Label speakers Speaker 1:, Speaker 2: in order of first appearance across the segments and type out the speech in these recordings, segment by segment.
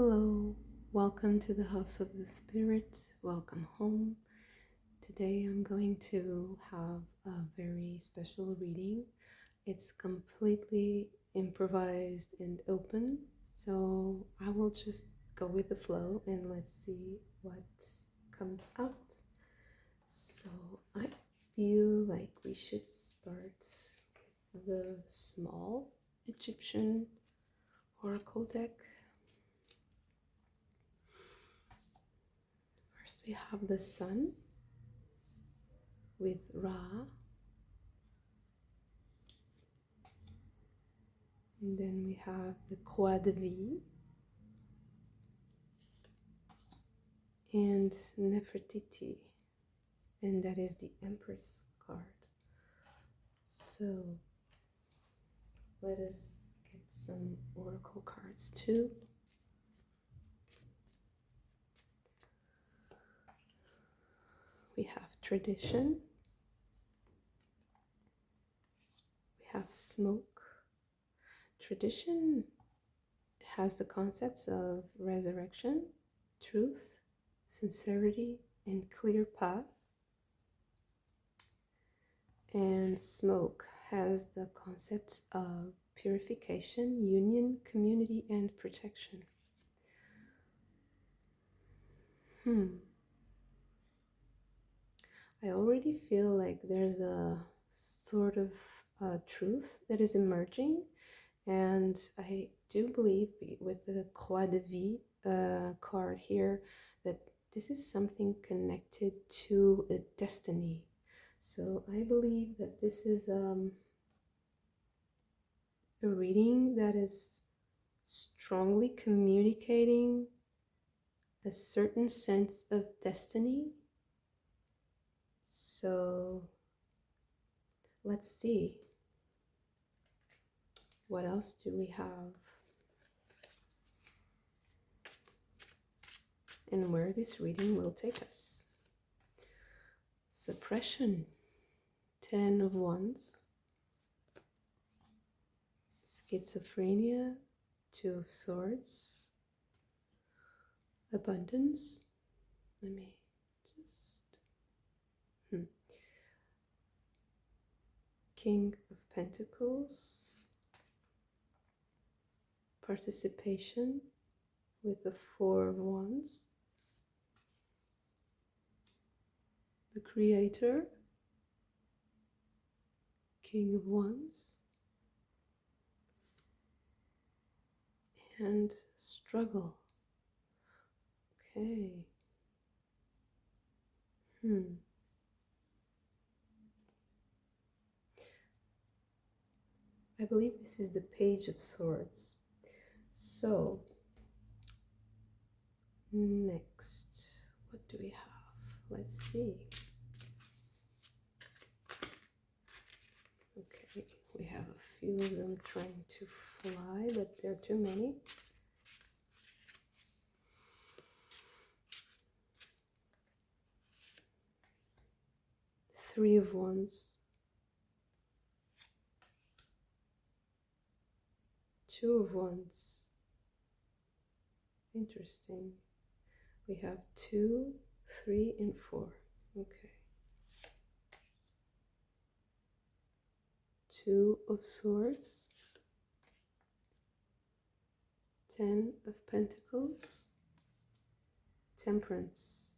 Speaker 1: Hello, welcome to the House of the Spirit. Welcome home. Today I'm going to have a very special reading. It's completely improvised and open, so I will just go with the flow and let's see what comes out. So I feel like we should start with the small Egyptian oracle deck. First we have the sun with Ra, and then we have the Croix de Vie and Nefertiti, and that is the Empress card. So let us get some oracle cards too. We have tradition, we have smoke. Tradition has the concepts of resurrection, truth, sincerity, and clear path. And smoke has the concepts of purification, union, community, and protection. I already feel like there's a sort of truth that is emerging, and I do believe with the Croix de Vie card here that this is something connected to a destiny. So I believe that this is a reading that is strongly communicating a certain sense of destiny. So let's see. What else do we have? And where this reading will take us. Suppression, 10 of Wands. Schizophrenia, 2 of Swords. Abundance. Let me just... King of Pentacles. Participation with the 4 of Wands. The Creator. King of Wands. And struggle. Okay. I believe this is the Page of Swords. So, next, what do we have? Let's see. Okay, we have a few of them trying to fly, but there are too many. Three of Wands. 2 of Wands. Interesting. We have 2, 3, and 4. Okay. 2 of Swords. 10 of Pentacles. Temperance.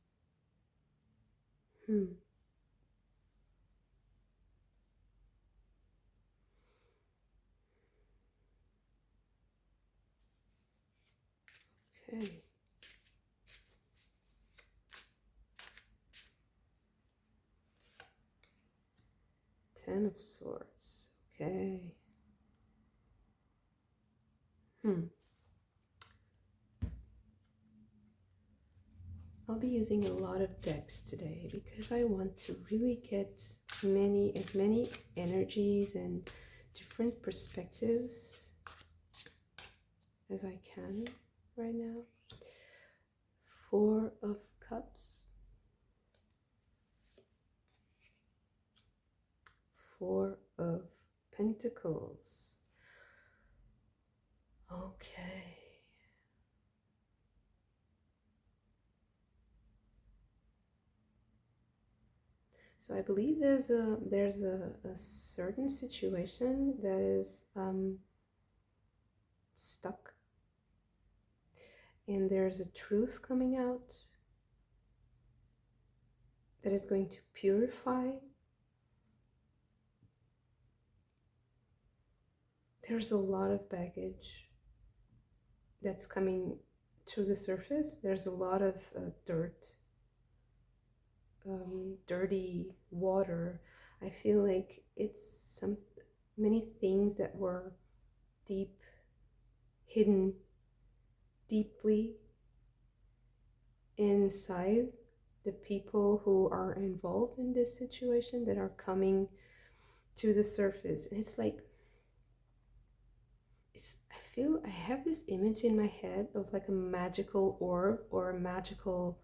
Speaker 1: Okay. 10 of Swords. Okay. I'll be using a lot of decks today because I want to really get as many energies and different perspectives as I can right now. 4 of Cups. 4 of Pentacles. Okay. So I believe there's a certain situation that is stuck, and there's a truth coming out that is going to purify. There's a lot of baggage that's coming to the surface. There's a lot of dirt, dirty water. I feel like it's many things that were hidden deeply inside the people who are involved in this situation that are coming to the surface. And it's like, I have this image in my head of like a magical orb or a magical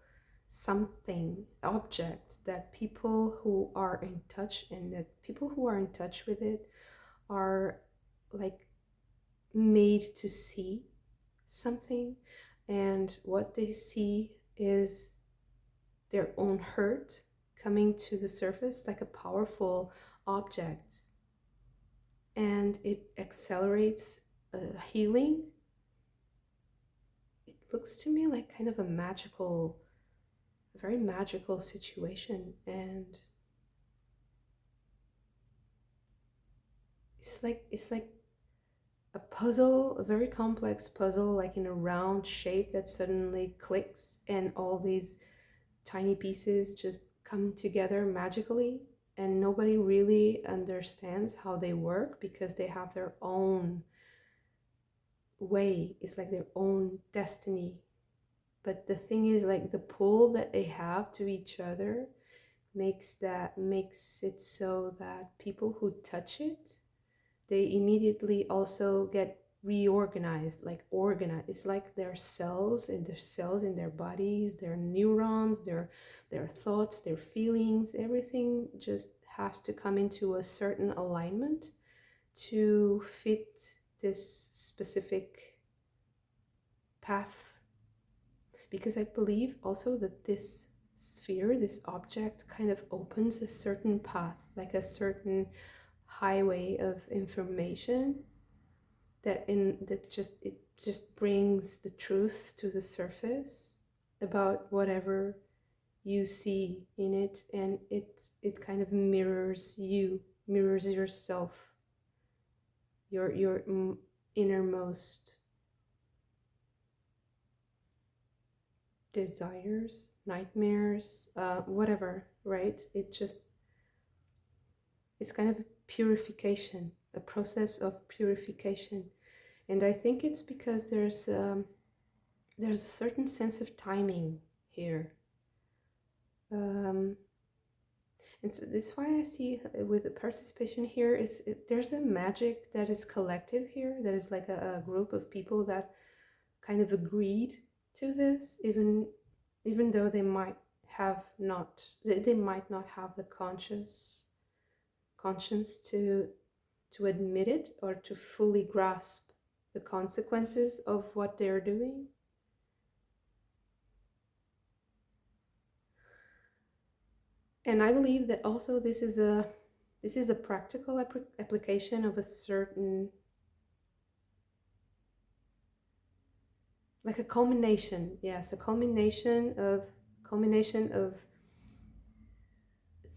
Speaker 1: something, object, that people who are in touch, and that people who are in touch with it are like made to see something, and what they see is their own hurt coming to the surface like a powerful object, and it accelerates healing. It looks to me like kind of a very magical situation, and it's like a puzzle, a very complex puzzle, like in a round shape that suddenly clicks, and all these tiny pieces just come together magically, and nobody really understands how they work because they have their own way. It's like their own destiny. But the thing is, like, the pull that they have to each other makes it so that people who touch it, they immediately also get reorganized, like organized. It's like their cells in their bodies, their neurons, their thoughts, their feelings, everything just has to come into a certain alignment to fit this specific path. Because I believe also that this sphere, this object, kind of opens a certain path, like a certain highway of information it just brings the truth to the surface about whatever you see in it, and it kind of mirrors yourself, your innermost desires, nightmares, whatever, right? It's kind of a purification, a process of purification. And I think it's because there's a certain sense of timing here. And so this is why I see with the participation here there's a magic that is collective here, that is like a group of people that kind of agreed to this, even though they might not have the conscience to admit it or to fully grasp the consequences of what they're doing. And I believe that also this is a practical application of a certain, like a culmination. Yes, a culmination of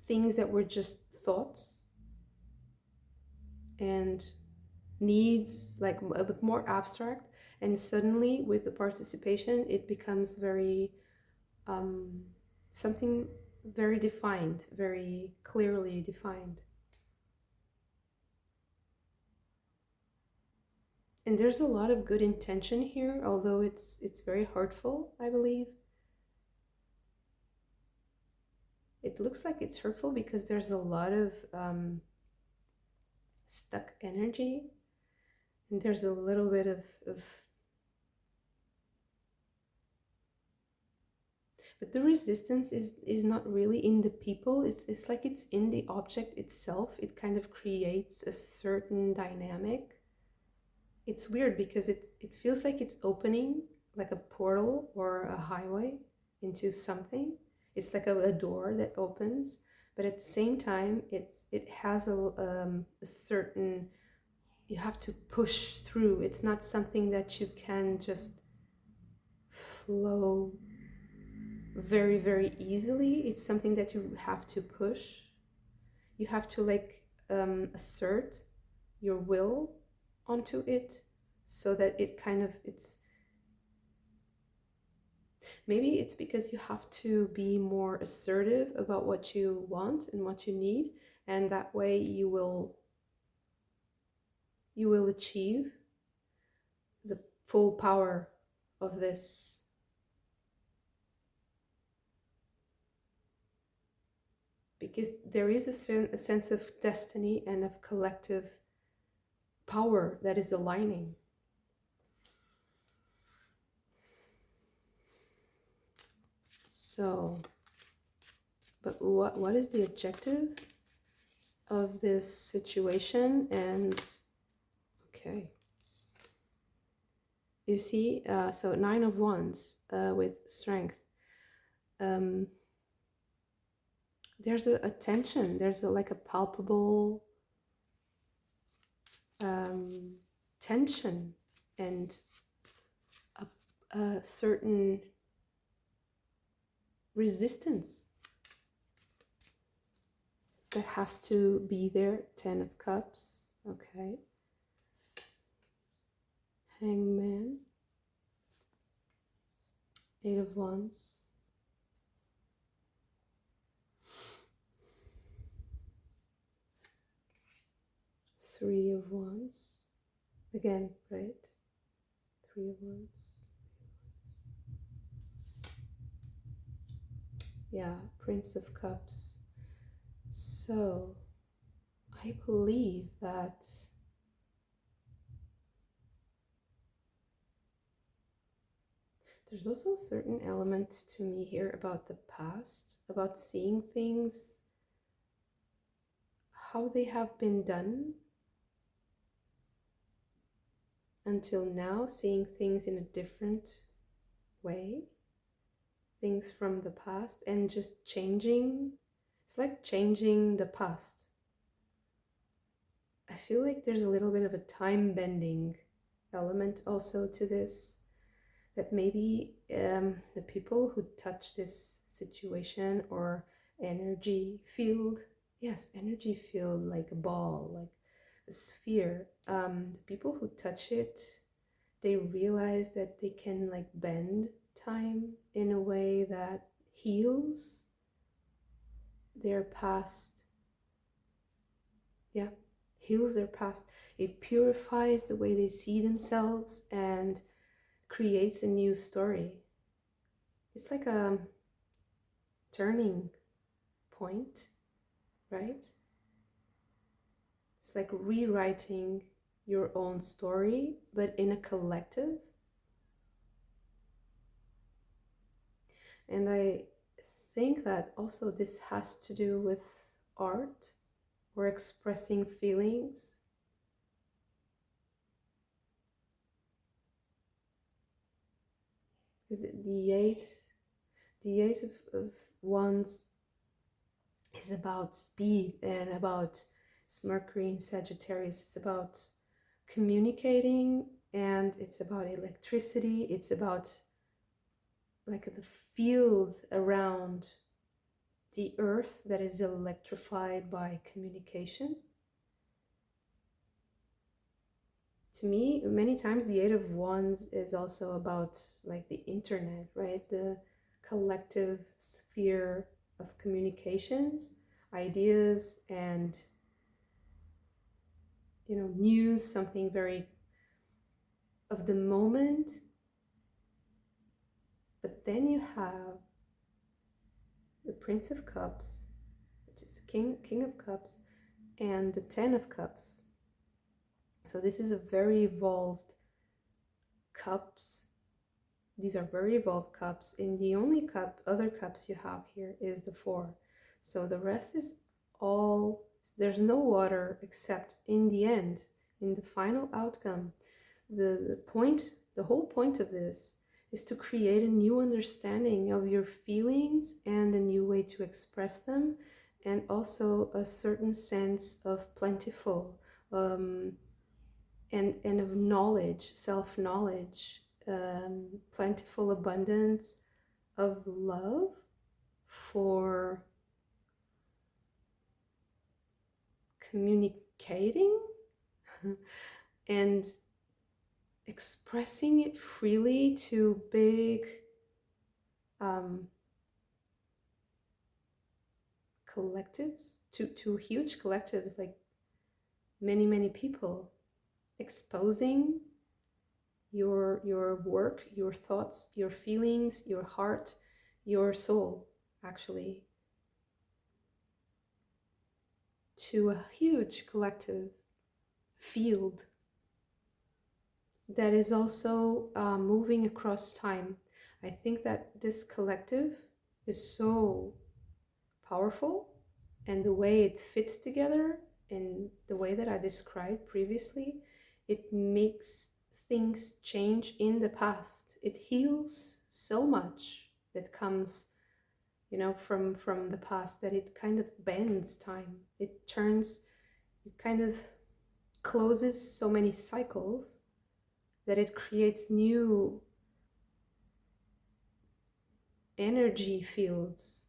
Speaker 1: things that were just thoughts and needs, like a bit more abstract, and suddenly with the participation it becomes very something very defined, very clearly defined. And there's a lot of good intention here, although it's very hurtful, I believe. It looks like it's hurtful because there's a lot of stuck energy, and there's a little bit of but the resistance is not really in the people. It's like it's in the object itself. It kind of creates a certain dynamic. It's weird because it feels like it's opening like a portal or a highway into something. It's like a door that opens, but at the same time, it has a certain, you have to push through. It's not something that you can just flow very, very easily. It's something that you have to push. You have to like assert your will onto it, so that it kind of, it's, maybe it's because you have to be more assertive about what you want and what you need, and that way you will achieve the full power of this. Because there is a sense of destiny and of collective power that is aligning. So, but what is the objective of this situation? And okay, you see, so 9 of Wands with strength. There's a tension. There's like a palpable tension and a certain resistance that has to be there. 10 of Cups, okay. Hangman, 8 of Wands, Three of Wands, again, right? 3 of Wands. Yeah, Prince of Cups. So, I believe that there's also a certain element to me here about the past, about seeing things, how they have been done until now, seeing things in a different way, things from the past, and just changing. It's like changing the past. I feel like there's a little bit of a time bending element also to this, that maybe the people who touch this situation or energy field, yes, energy field, like a ball, like a sphere, the people who touch it, they realize that they can like bend time in a way that heals their past. Yeah, heals their past. It purifies the way they see themselves and creates a new story. It's like a turning point, right? It's like rewriting your own story, but in a collective. And I think that also this has to do with art or expressing feelings. The eight of Wands is about speed and about Mercury in Sagittarius. It's about communicating, and it's about electricity. It's about like the field around the earth that is electrified by communication. To me, many times the Eight of Wands is also about like the internet, right? The collective sphere of communications, ideas, and news, something very of the moment. But then you have the Prince of Cups, which is King of Cups, and the 10 of Cups. So this is a very evolved cups. These are very evolved cups, and the only other cups you have here is the 4. So the rest is all, there's no water, except in the end, in the final outcome, the whole point of this is to create a new understanding of your feelings and a new way to express them and also a certain sense of plentiful, and of knowledge, self-knowledge, plentiful abundance of love for communicating and expressing it freely to big collectives, to huge collectives, like many people, exposing your work, your thoughts, your feelings, your heart, your soul, actually, to a huge collective field that is also moving across time. I think that this collective is so powerful, and the way it fits together in the way that I described previously, it makes things change in the past. It heals so much that comes, you know, from the past, that it kind of bends time. It kind of closes so many cycles that it creates new energy fields.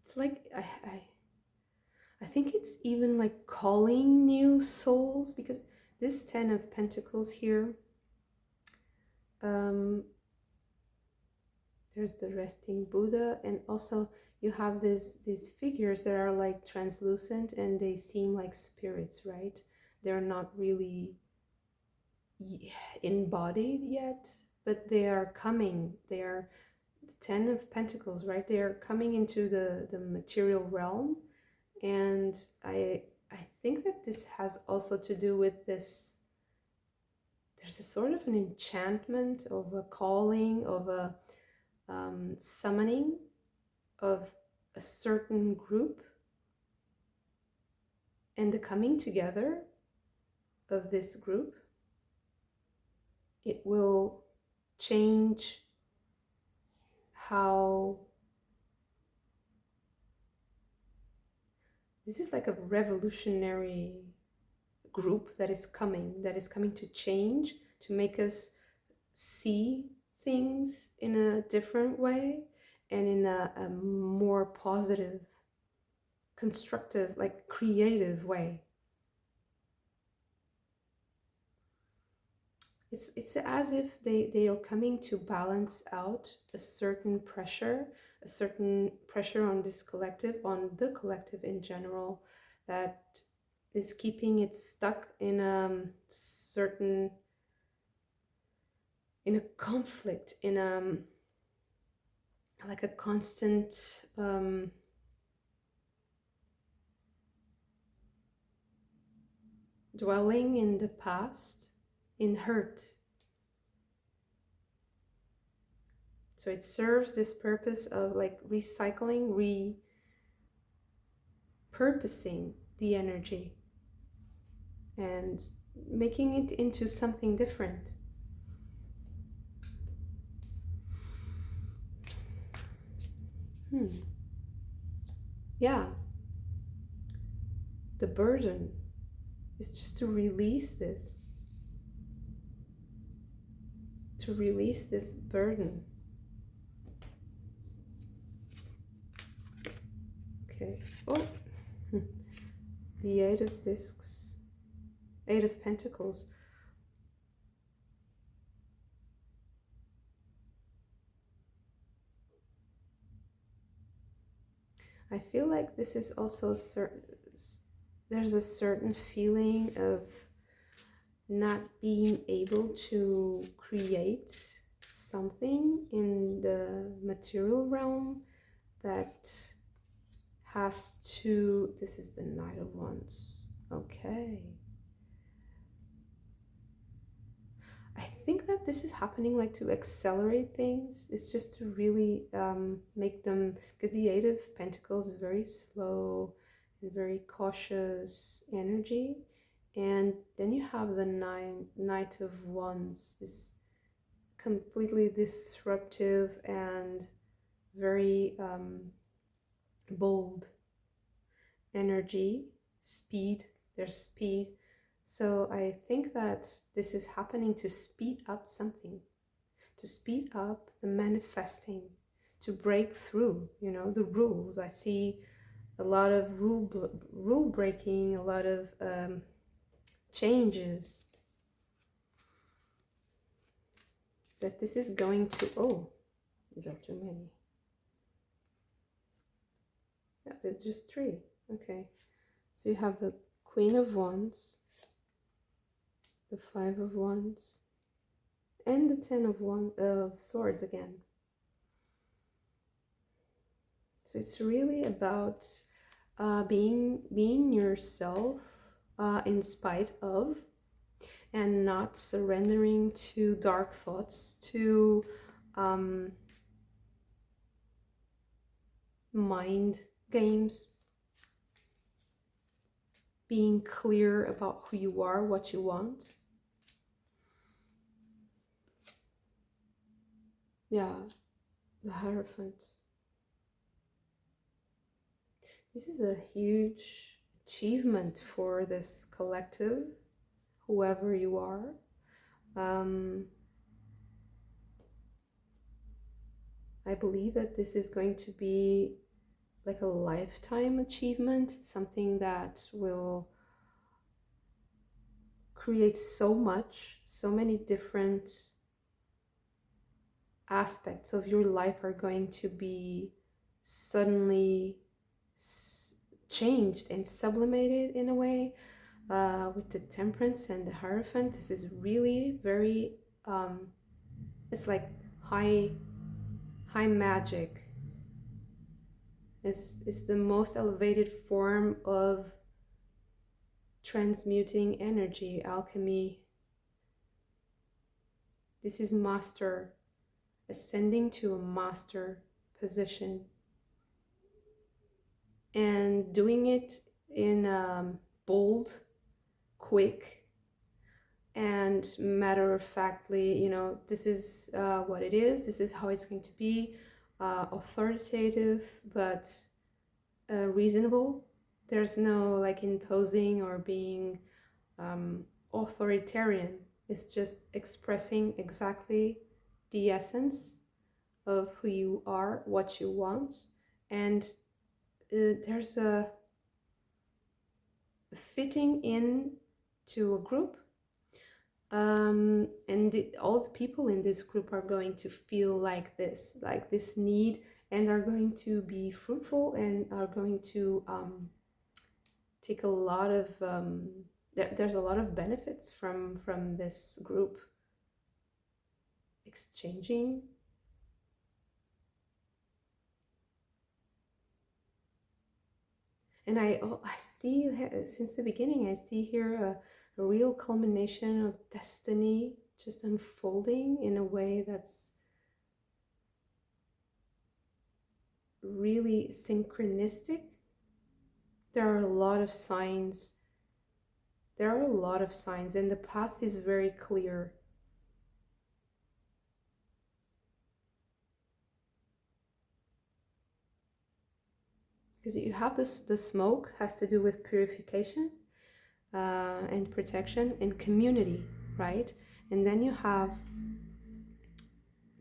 Speaker 1: It's like I think it's even like calling new souls, because this 10 of Pentacles here, there's the resting Buddha, and also you have these figures that are like translucent and they seem like spirits, right? They're not really embodied yet, but they are coming. They are the 10 of Pentacles, right? They are coming into the material realm. And I think that this has also to do with this. There's a sort of an enchantment of a calling, of a summoning of a certain group, and the coming together of this group. It will change how this is like a revolutionary group that is coming to change, to make us see things in a different way, and in a more positive, constructive, like creative way. It's as if they are coming to balance out a certain pressure on this collective, on the collective in general, that is keeping it stuck in a certain, in a conflict, in a like a constant dwelling in the past, in hurt. So it serves this purpose of like recycling, repurposing the energy and making it into something different. Yeah. The burden is just to release this. To release this burden. Okay. Oh. The 8 of Discs. 8 of Pentacles. I feel like this is also certain. There's a certain feeling of not being able to create something in the material realm that has to. This is the Knight of Wands. Okay. I think that this is happening like to accelerate things. It's just to really make them, because the 8 of Pentacles is very slow and very cautious energy. And then you have the Knight of Wands, this completely disruptive and very bold energy, speed, there's speed. So I think that this is happening to speed up something, to speed up the manifesting, to break through, the rules. I see a lot of rule breaking, a lot of changes. That this is going to, oh, these are too many. Yeah, they're just 3. Okay. So you have the Queen of Wands, the 5 of Wands, and the 10 of Swords again. So it's really about being yourself in spite of, and not surrendering to dark thoughts, to mind games, being clear about who you are, what you want. Yeah, the Hierophant. This is a huge achievement for this collective, whoever you are. I believe that this is going to be like a lifetime achievement, something that will create so many different aspects of your life are going to be suddenly changed and sublimated in a way. With the Temperance and the Hierophant, this is really very it's like high magic. It's the most elevated form of transmuting energy, alchemy. This is master, ascending to a master position, and doing it in bold, quick, and matter-of-factly. This is what it is, this is how it's going to be, authoritative but reasonable. There's no like imposing or being authoritarian. It's just expressing exactly the essence of who you are, what you want. And there's a fitting in to a group, and all the people in this group are going to feel like this need, and are going to be fruitful, and are going to take a lot of there's a lot of benefits from this group exchanging. And I see, since the beginning, I see here a real culmination of destiny just unfolding in a way that's really synchronistic. There are a lot of signs. And the path is very clear. Because you have the smoke has to do with purification and protection and community, right? And then you have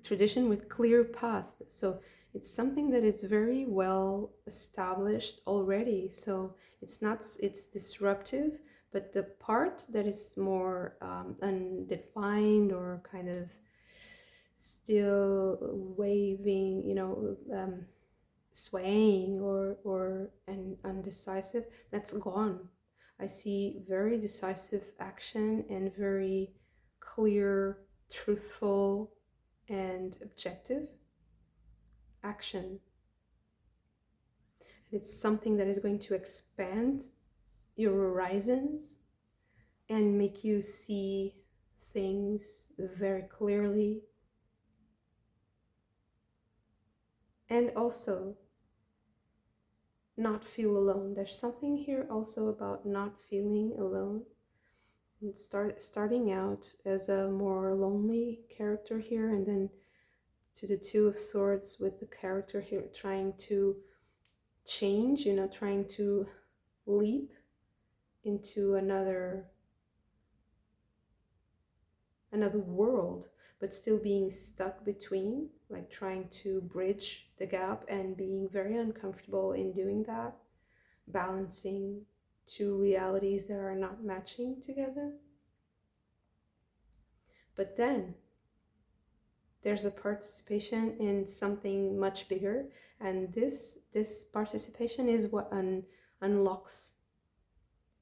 Speaker 1: tradition with clear path. So it's something that is very well established already. So it's disruptive, but the part that is more undefined or kind of still waving, swaying or undecisive, that's gone. I see very decisive action and very clear, truthful, and objective action. And it's something that is going to expand your horizons and make you see things very clearly. And also not feel alone. There's something here also about not feeling alone. And starting out as a more lonely character here, and then to the Two of Swords with the character here trying to change, you know, trying to leap into another world, but still being stuck between, like trying to bridge the gap and being very uncomfortable in doing that, balancing two realities that are not matching together. But then there's a participation in something much bigger, and this participation is what unlocks.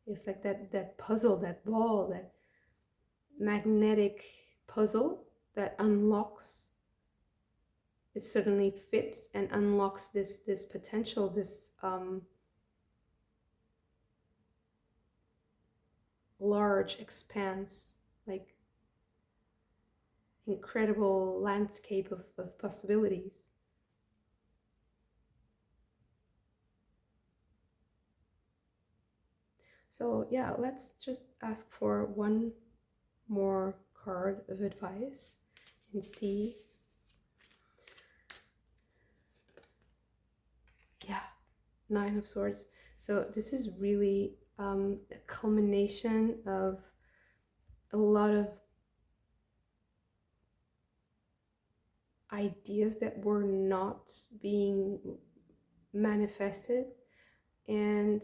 Speaker 1: It's like that puzzle, that ball, that magnetic puzzle that unlocks. It suddenly fits and unlocks this potential, this large expanse, like incredible landscape of possibilities. So yeah, let's just ask for one more card of advice and see. Yeah, Nine of Swords. So this is really a culmination of a lot of ideas that were not being manifested, and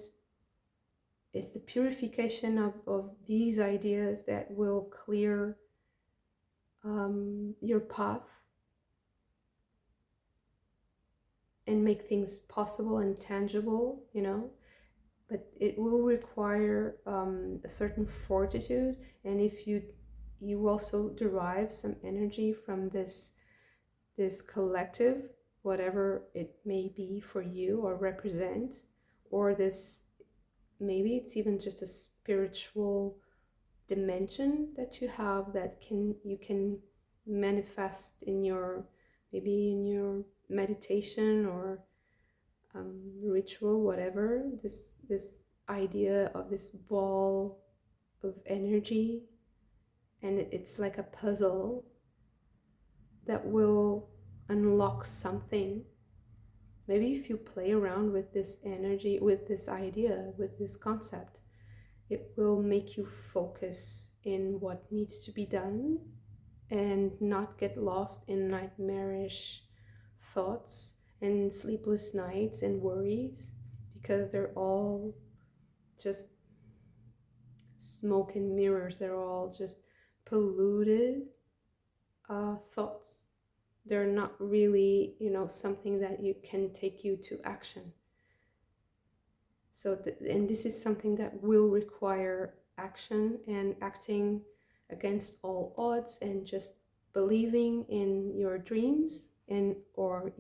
Speaker 1: it's the purification of these ideas that will clear your path and make things possible and tangible, you know. But it will require a certain fortitude, and if you also derive some energy from this collective, whatever it may be for you or represent, or this, maybe it's even just a spiritual dimension that you have that you can manifest in your, maybe in your meditation or ritual, whatever, this idea of this ball of energy, and it's like a puzzle that will unlock something. Maybe if you play around with this energy, with this idea, with this concept, it will make you focus in what needs to be done and not get lost in nightmarish thoughts and sleepless nights and worries, because they're all just smoke and mirrors. They're all just polluted thoughts. They're not really, you know, something that you can take you to action. So, and this is something that will require action and acting against all odds and just believing in your dreams, and or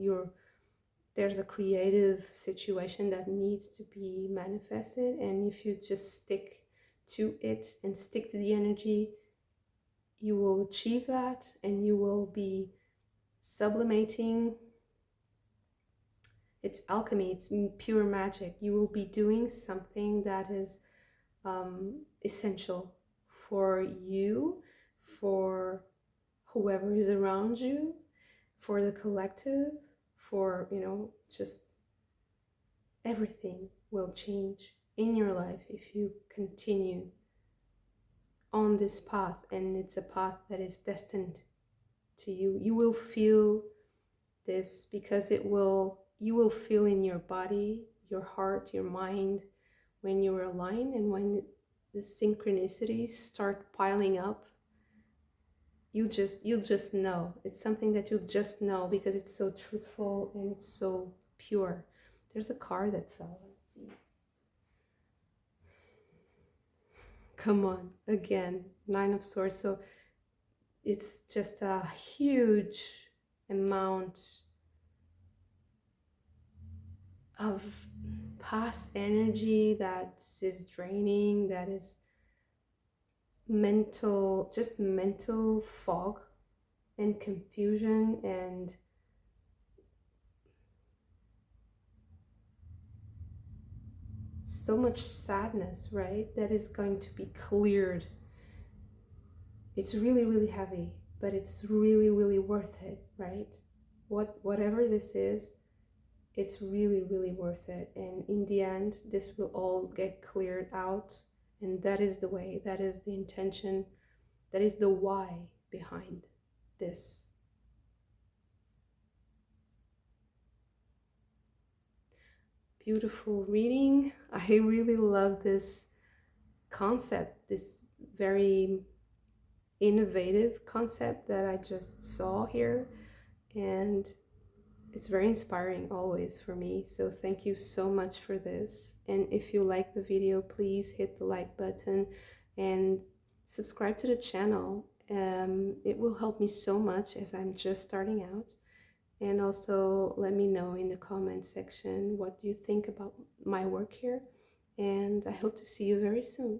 Speaker 1: there's a creative situation that needs to be manifested, and if you just stick to it and stick to the energy, you will achieve that, and you will be sublimating. It's alchemy, it's pure magic. You will be doing something that is essential for you, for whoever is around you, for the collective, for, you know, just everything will change in your life if you continue on this path, and it's a path that is destined to you. You will feel this because you will feel in your body, your heart, your mind, when you're aligned, and when the synchronicities start piling up, you'll just know. It's something that you'll just know because it's so truthful and it's so pure. There's a card that fell. Let's see. Come on, again, Nine of Swords. So it's just a huge amount of past energy that is draining, that is mental, just mental fog and confusion, and so much sadness, right? That is going to be cleared. It's really, really heavy, but it's really, really worth it, right? Whatever this is, it's really, really worth it. And in the end, this will all get cleared out. And that is the way, that is the intention, that is the why behind this. Beautiful reading. I really love this concept, this very innovative concept that I just saw here. And it's very inspiring always for me. So thank you so much for this. And if you like the video, please hit the like button and subscribe to the channel. It will help me so much as I'm just starting out. And also let me know in the comment section what you think about my work here. And I hope to see you very soon.